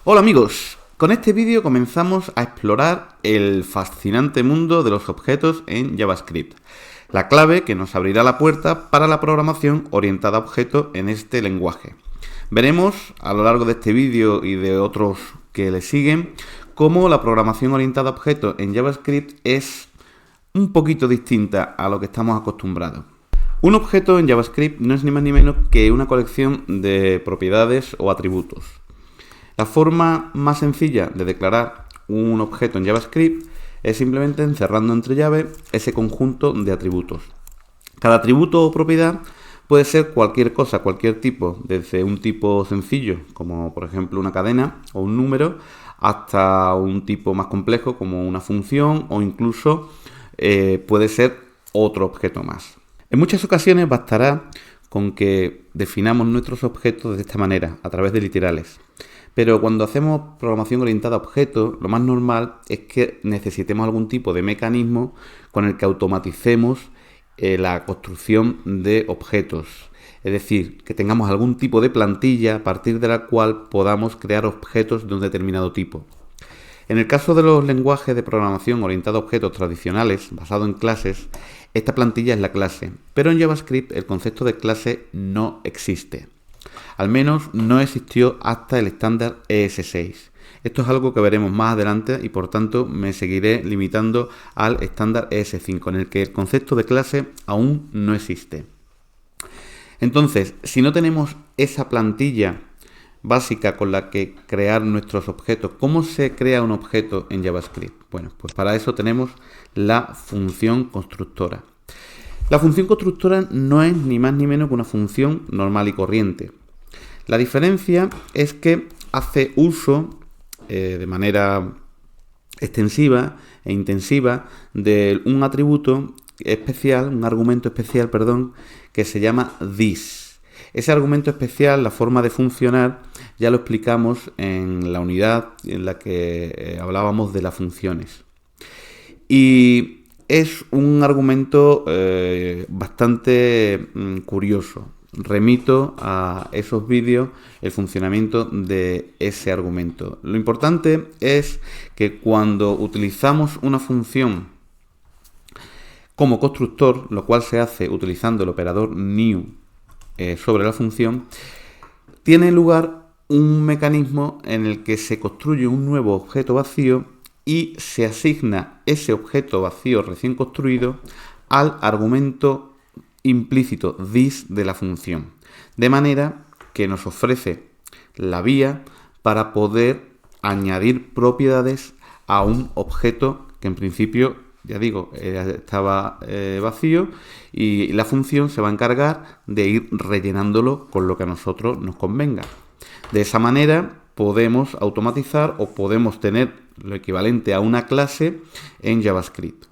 Hola amigos, con este vídeo comenzamos a explorar el fascinante mundo de los objetos en JavaScript, la clave que nos abrirá la puerta para la programación orientada a objetos en este lenguaje. Veremos a lo largo de este vídeo y de otros que le siguen cómo la programación orientada a objetos en JavaScript es un poquito distinta a lo que estamos acostumbrados. Un objeto en JavaScript no es ni más ni menos que una colección de propiedades o atributos. La forma más sencilla de declarar un objeto en JavaScript es simplemente encerrando entre llaves ese conjunto de atributos. Cada atributo o propiedad puede ser cualquier cosa, cualquier tipo, desde un tipo sencillo, como por ejemplo una cadena o un número, hasta un tipo más complejo como una función o incluso puede ser otro objeto más. En muchas ocasiones bastará con que definamos nuestros objetos de esta manera, a través de literales. Pero cuando hacemos programación orientada a objetos, lo más normal es que necesitemos algún tipo de mecanismo con el que automaticemos la construcción de objetos. Es decir, que tengamos algún tipo de plantilla a partir de la cual podamos crear objetos de un determinado tipo. En el caso de los lenguajes de programación orientados a objetos tradicionales, basados en clases, esta plantilla es la clase, pero en JavaScript el concepto de clase no existe. Al menos no existió hasta el estándar ES6. Esto es algo que veremos más adelante y por tanto me seguiré limitando al estándar ES5, en el que el concepto de clase aún no existe. Entonces, si no tenemos esa plantilla básica con la que crear nuestros objetos, ¿cómo se crea un objeto en JavaScript? Bueno, pues para eso tenemos la función constructora. La función constructora no es ni más ni menos que una función normal y corriente. La diferencia es que hace uso de manera extensiva e intensiva de un atributo especial, un argumento especial, que se llama this. Ese argumento especial, la forma de funcionar, ya lo explicamos en la unidad en la que hablábamos de las funciones. Y es un argumento bastante curioso. Remito a esos vídeos el funcionamiento de ese argumento. Lo importante es que cuando utilizamos una función como constructor, lo cual se hace utilizando el operador new sobre la función, tiene lugar un mecanismo en el que se construye un nuevo objeto vacío y se asigna ese objeto vacío recién construido al argumento implícito this de la función, de manera que nos ofrece la vía para poder añadir propiedades a un objeto que en principio, ya digo, estaba vacío, y la función se va a encargar de ir rellenándolo con lo que a nosotros nos convenga. De esa manera podemos automatizar o podemos tener lo equivalente a una clase en JavaScript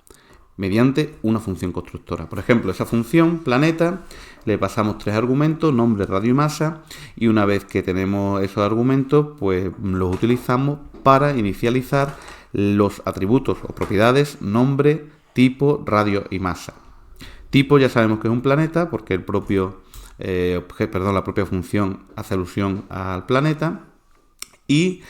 mediante una función constructora. Por ejemplo, esa función planeta le pasamos 3 argumentos, nombre, radio y masa, y una vez que tenemos esos argumentos, pues los utilizamos para inicializar los atributos o propiedades nombre, tipo, radio y masa. Tipo ya sabemos que es un planeta porque el propio la propia función hace alusión al planeta, y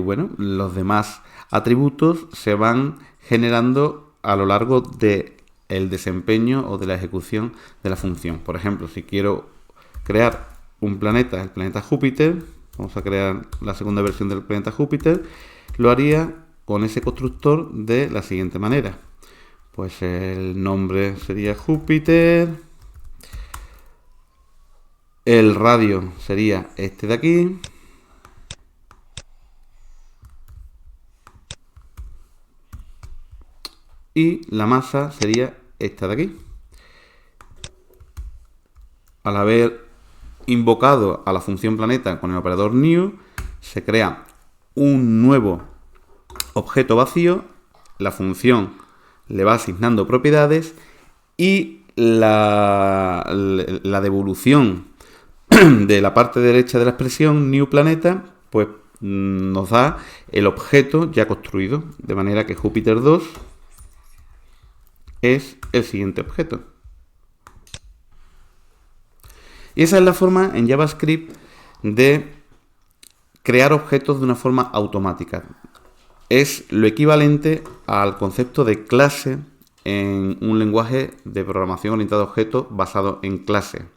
bueno, los demás atributos se van generando a lo largo del desempeño o de la ejecución de la función. Por ejemplo, si quiero crear un planeta, el planeta Júpiter, vamos a crear la segunda versión del planeta Júpiter, lo haría con ese constructor de la siguiente manera. Pues el nombre sería Júpiter, el radio sería este de aquí, y la masa sería esta de aquí. Al haber invocado a la función planeta con el operador new, se crea un nuevo objeto vacío, la función le va asignando propiedades y la devolución de la parte derecha de la expresión new planeta, pues nos da el objeto ya construido, de manera que Júpiter 2 es el siguiente objeto. Y esa es la forma en JavaScript de crear objetos de una forma automática. Es lo equivalente al concepto de clase en un lenguaje de programación orientada a objetos basado en clase.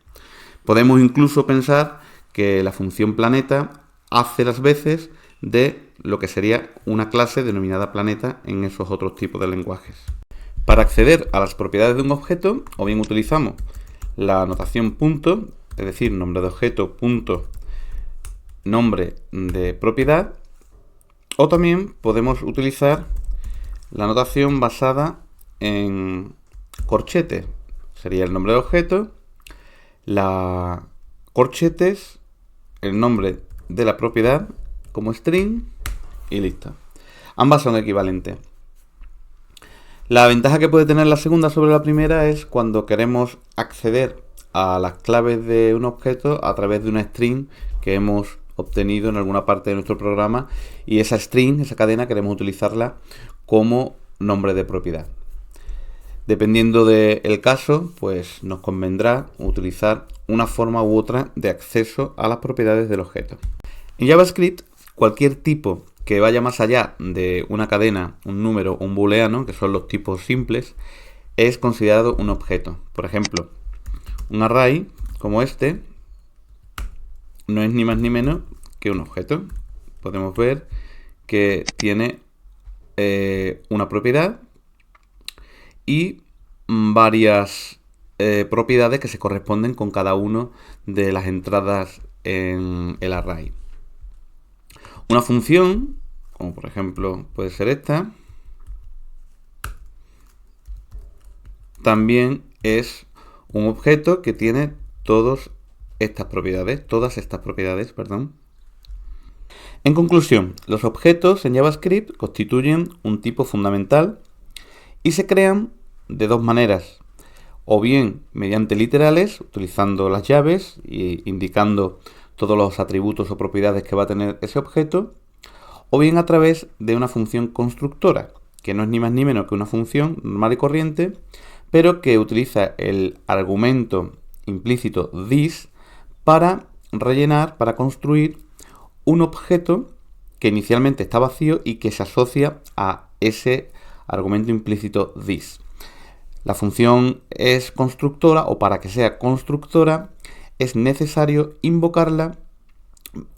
Podemos incluso pensar que la función planeta hace las veces de lo que sería una clase denominada planeta en esos otros tipos de lenguajes. Para acceder a las propiedades de un objeto, o bien utilizamos la notación punto, es decir, nombre de objeto punto nombre de propiedad, o también podemos utilizar la notación basada en corchete. Sería el nombre de objeto, la corchetes, el nombre de la propiedad como string y listo. Ambas son equivalentes. La ventaja que puede tener la segunda sobre la primera es cuando queremos acceder a las claves de un objeto a través de una string que hemos obtenido en alguna parte de nuestro programa, y esa string, esa cadena, queremos utilizarla como nombre de propiedad. Dependiendo del caso, pues nos convendrá utilizar una forma u otra de acceso a las propiedades del objeto. En JavaScript, cualquier tipo que vaya más allá de una cadena, un número o un booleano, que son los tipos simples, es considerado un objeto. Por ejemplo, un array como este no es ni más ni menos que un objeto. Podemos ver que tiene una propiedad y varias propiedades que se corresponden con cada una de las entradas en el array. Una función, como por ejemplo puede ser esta, también es un objeto que tiene todas estas propiedades. En conclusión, los objetos en JavaScript constituyen un tipo fundamental y se crean de dos maneras: o bien mediante literales, utilizando las llaves e indicando todos los atributos o propiedades que va a tener ese objeto, o bien a través de una función constructora, que no es ni más ni menos que una función normal y corriente, pero que utiliza el argumento implícito this para rellenar, para construir un objeto que inicialmente está vacío y que se asocia a ese argumento implícito this. La función es constructora, o para que sea constructora es necesario invocarla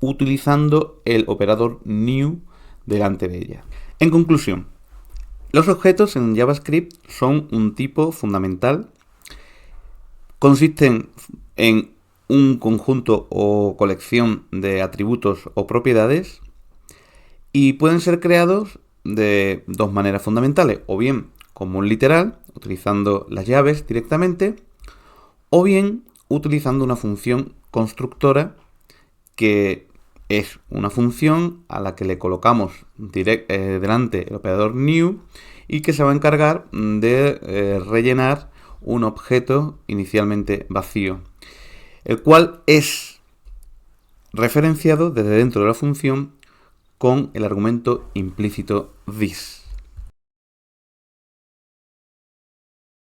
utilizando el operador new delante de ella. En conclusión, los objetos en JavaScript son un tipo fundamental. Consisten en un conjunto o colección de atributos o propiedades y pueden ser creados de dos maneras fundamentales: o bien como un literal, utilizando las llaves directamente, o bien utilizando una función constructora, que es una función a la que le colocamos delante el operador new y que se va a encargar de rellenar un objeto inicialmente vacío, el cual es referenciado desde dentro de la función con el argumento implícito this.